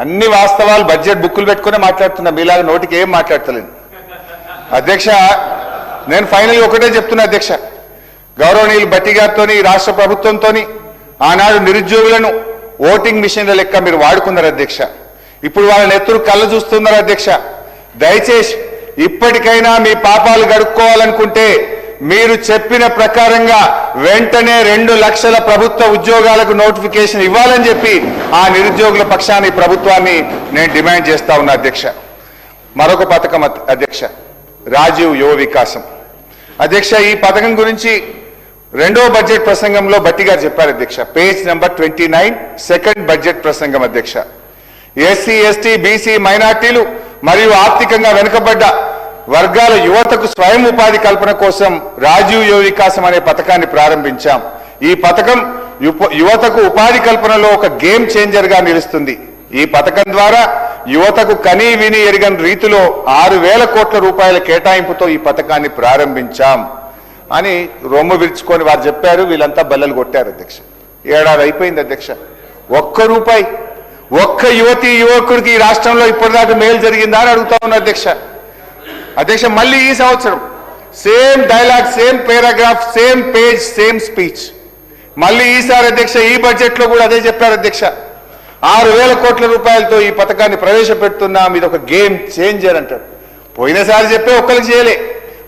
అన్ని వాస్తవాలు బడ్జెట్ బుక్కులు పెట్టుకునే మాట్లాడుతున్నా, మీలాగా నోటికి ఏం మాట్లాడతలేను అధ్యక్ష. నేను ఫైనల్ ఒకటే చెప్తున్నా అధ్యక్ష, గౌరవనీయులు భట్టి గారితో రాష్ట్ర ప్రభుత్వంతో ఆనాడు నిరుద్యోగులను ఓటింగ్ మిషన్ల లెక్క మీరు వాడుకున్నారు అధ్యక్ష. ఇప్పుడు వాళ్ళ నెత్తురు కళ్ళు చూస్తున్నారు అధ్యక్ష. దయచేసి ఇప్పటికైనా మీ పాపాలు గడుక్కోవాలనుకుంటే మీరు చెప్పిన ప్రకారంగా వెంటనే 2 లక్షల ప్రభుత్వ ఉద్యోగాలకు నోటిఫికేషన్ ఇవ్వాలని చెప్పి ఆ నిరుద్యోగుల పక్షాన్ని ప్రభుత్వాన్ని నేను డిమాండ్ చేస్తా ఉన్నా అధ్యక్ష. మరొక పథకం అధ్యక్ష, రాజీవ్ యువ వికాసం అధ్యక్ష. ఈ పథకం గురించి రెండో బడ్జెట్ ప్రసంగంలో భట్టి గారు చెప్పారు అధ్యక్ష. పేజ్ నెంబర్ 29 సెకండ్ బడ్జెట్ ప్రసంగం అధ్యక్ష. ఎస్సీ ఎస్టీ బీసీ మైనార్టీలు మరియు ఆర్థికంగా వెనుకబడ్డ వర్గాల యువతకు స్వయం ఉపాధి కల్పన కోసం రాజీవ్ యువ వికాసం అనే పథకాన్ని ప్రారంభించాం. ఈ పథకం యువతకు ఉపాధి కల్పనలో ఒక గేమ్ చేంజర్ గా నిలుస్తుంది. ఈ పథకం ద్వారా యువతకు కనీ విని ఎరగని రీతిలో 6,000 కోట్ల రూపాయల కేటాయింపుతో ఈ పథకాన్ని ప్రారంభించాం అని రొమ్ము విరుచుకొని వారు చెప్పారు. వీళ్ళంతా బల్లలు కొట్టారు అధ్యక్ష. ఏడాది అయిపోయింది అధ్యక్ష. ₹1 ఒక్క యువతి యువకుడికి ఈ రాష్ట్రంలో ఇప్పటిదాకా మేలు జరిగిందా అని అడుగుతా ఉన్నా అధ్యక్ష. అధ్యక్ష మళ్ళీ ఈ సంవత్సరం same dialogue, same paragraph, same page, same speech. మళ్ళీ ఈసారి అధ్యక్ష ఈ బడ్జెట్ లో కూడా అదే చెప్పారు అధ్యక్ష. 6,000 కోట్ల రూపాయలతో ఈ పథకాన్ని ప్రవేశపెడుతున్నాం, ఇది ఒక గేమ్ చేంజర్ అంటారు. పోయినసారి చెప్పే ఒక్కరికి చేయలే,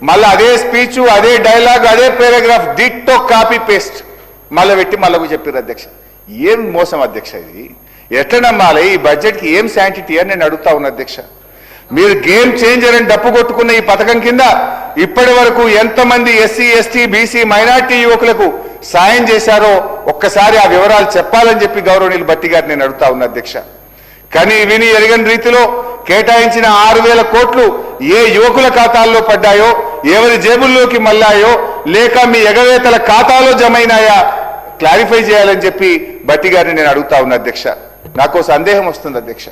మళ్ళీ అదే స్పీచ్, అదే డైలాగ్, అదే పారాగ్రాఫ్ డిట్టో కాపీ పేస్ట్ మళ్ళీ పెట్టి మళ్ళీ చెప్పారు అధ్యక్ష. ఏం మోసం అధ్యక్ష ఇది? ఎట్లా నమ్మాలి ఈ బడ్జెట్కి? ఏం శాంటిటీ అని నేను అడుగుతా ఉన్నా అధ్యక్ష. మీరు గేమ్ చేంజర్ అని డప్పు కొట్టుకున్న ఈ పథకం కింద ఇప్పటి వరకు ఎంతమంది ఎస్సీ ఎస్టీ బీసీ మైనార్టీ యువకులకు సాయం చేశారో ఒక్కసారి ఆ వివరాలు చెప్పాలని చెప్పి గౌరవనీయులు భట్టి గారు నేను అడుగుతా ఉన్నా అధ్యక్ష. కానీ విని ఎరగని రీతిలో కేటాయించిన 6,000 కోట్లు ఏ యువకుల ఖాతాల్లో పడ్డాయో, ఎవరి జేబుల్లోకి మళ్ళాయో, లేక మీ ఎగవేతల ఖాతాలో జమైనాయా క్లారిఫై చేయాలని చెప్పి భట్టి గారిని నేను అడుగుతా ఉన్నా అధ్యక్ష. నాకు సందేహం వస్తుంది అధ్యక్ష.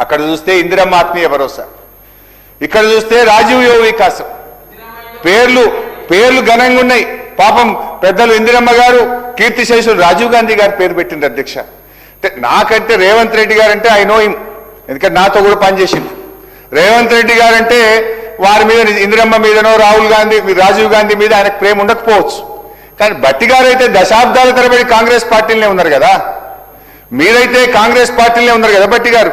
అక్కడ చూస్తే ఇందిరమ్మ ఆత్మీయ భరోసా, ఇక్కడ చూస్తే రాజీవ్ యువ వికాసం, పేర్లు ఘనంగా ఉన్నాయి. పాపం పెద్దలు ఇందిరమ్మ గారు, కీర్తిశేషులు రాజీవ్ గాంధీ గారు పేరు పెట్టింది అధ్యక్ష. నాకంటే రేవంత్ రెడ్డి గారు అంటే ఐ నో హిమ్, ఎందుకంటే నాతో కూడా పనిచేసింది. రేవంత్ రెడ్డి గారు అంటే వారి మీద, ఇందిరమ్మ మీదనో రాజీవ్ గాంధీ మీద ఆయనకు ప్రేమ ఉండకపోవచ్చు. కానీ భట్టి గారు అయితే దశాబ్దాల తరబడి కాంగ్రెస్ పార్టీలోనే ఉన్నారు కదా, మీరైతే కాంగ్రెస్ పార్టీలోనే ఉన్నారు కదా భట్టి గారు.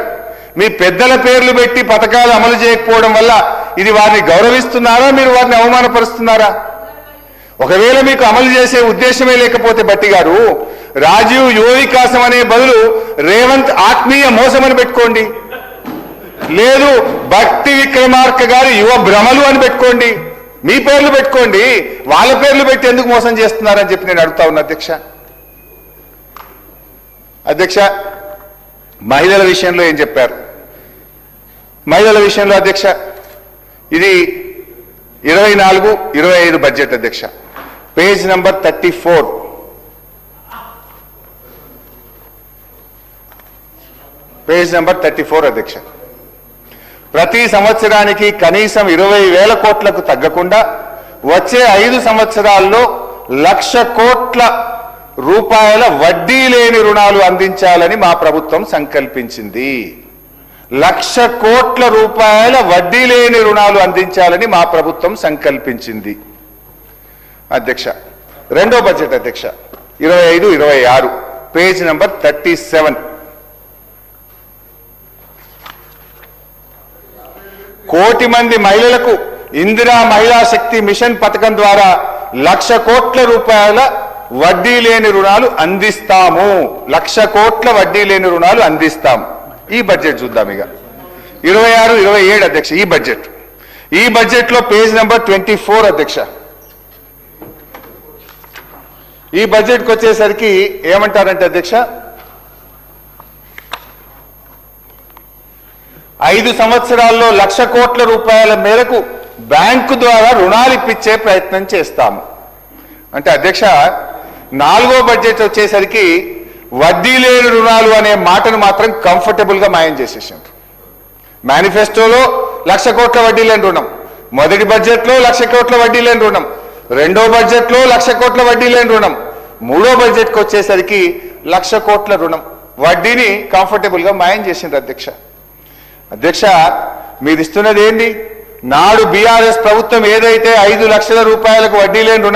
మీ పెద్దల పేర్లు పెట్టి పథకాలు అమలు చేయకపోవడం వల్ల ఇది వారిని గౌరవిస్తున్నారా, మీరు వారిని అవమానపరుస్తున్నారా? ఒకవేళ మీకు అమలు చేసే ఉద్దేశమే లేకపోతే భట్టి గారు, రాజీవ్ యువ వికాసం అనే బదులు రేవంత్ ఆత్మీయ మోసమని పెట్టుకోండి, లేదు భక్తి విక్రమార్క గారి యువ భ్రమలు అని పెట్టుకోండి. మీ పేర్లు పెట్టుకోండి, వాళ్ళ పేర్లు పెట్టి ఎందుకు మోసం చేస్తున్నారని చెప్పి నేను అడుగుతా ఉన్నా అధ్యక్ష. అధ్యక్ష మహిళల విషయంలో ఏం చెప్పారు? మహిళల విషయంలో అధ్యక్ష ఇది 24-25 బడ్జెట్ అధ్యక్ష. పేజ్ నంబర్ 34, పేజ్ నంబర్ 34 అధ్యక్ష. ప్రతి సంవత్సరానికి కనీసం 20,000 కోట్లకు తగ్గకుండా వచ్చే 5 సంవత్సరాల్లో 1,00,000 కోట్ల రూపాయల వడ్డీ లేని రుణాలు అందించాలని మా ప్రభుత్వం సంకల్పించింది. 1,00,000 కోట్ల రూపాయల వడ్డీ లేని రుణాలు అందించాలని మా ప్రభుత్వం సంకల్పించింది అధ్యక్ష. రెండో బడ్జెట్ అధ్యక్ష 25-26, పేజ్ నంబర్ 37. కోటి మంది మహిళలకు ఇందిరా మహిళా శక్తి మిషన్ పథకం ద్వారా 1,00,000 కోట్ల రూపాయల వడ్డీ లేని రుణాలు అందిస్తాము. 1,00,000 కోట్ల వడ్డీ లేని రుణాలు అందిస్తాం. ఈ బడ్జెట్ చూద్దాం ఇక 26-27 అధ్యక్ష. ఈ బడ్జెట్ లో పేజ్ నెంబర్ 24 అధ్యక్ష. ఈ బడ్జెట్కి వచ్చేసరికి ఏమంటారంటే అధ్యక్ష, 5 సంవత్సరాల్లో 1,00,000 కోట్ల రూపాయల మేరకు బ్యాంకు ద్వారా రుణాలు ఇప్పించే ప్రయత్నం చేస్తాము అంటే అధ్యక్ష, 4వ బడ్జెట్ వచ్చేసరికి వడ్డీ లేని రుణాలు అనే మాటను మాత్రం కంఫర్టబుల్ గా మాయం చేసేసారు. మేనిఫెస్టోలో 1,00,000 కోట్ల వడ్డీ లేని రుణం, మొదటి బడ్జెట్ లో 1,00,000 కోట్ల వడ్డీ లేని రుణం, రెండో బడ్జెట్ లో 1,00,000 కోట్ల వడ్డీ లేని రుణం, మూడో బడ్జెట్ కి వచ్చేసరికి 1,00,000 కోట్ల రుణం. వడ్డీని కంఫర్టబుల్గా మాయం చేసిండ్రు అధ్యక్ష. అధ్యక్ష, మీరు ఇస్తున్నది ఏంది? నాడు బీఆర్ఎస్ ప్రభుత్వం ఏదైతే 5 లక్షల రూపాయలకు వడ్డీ లేని రుణం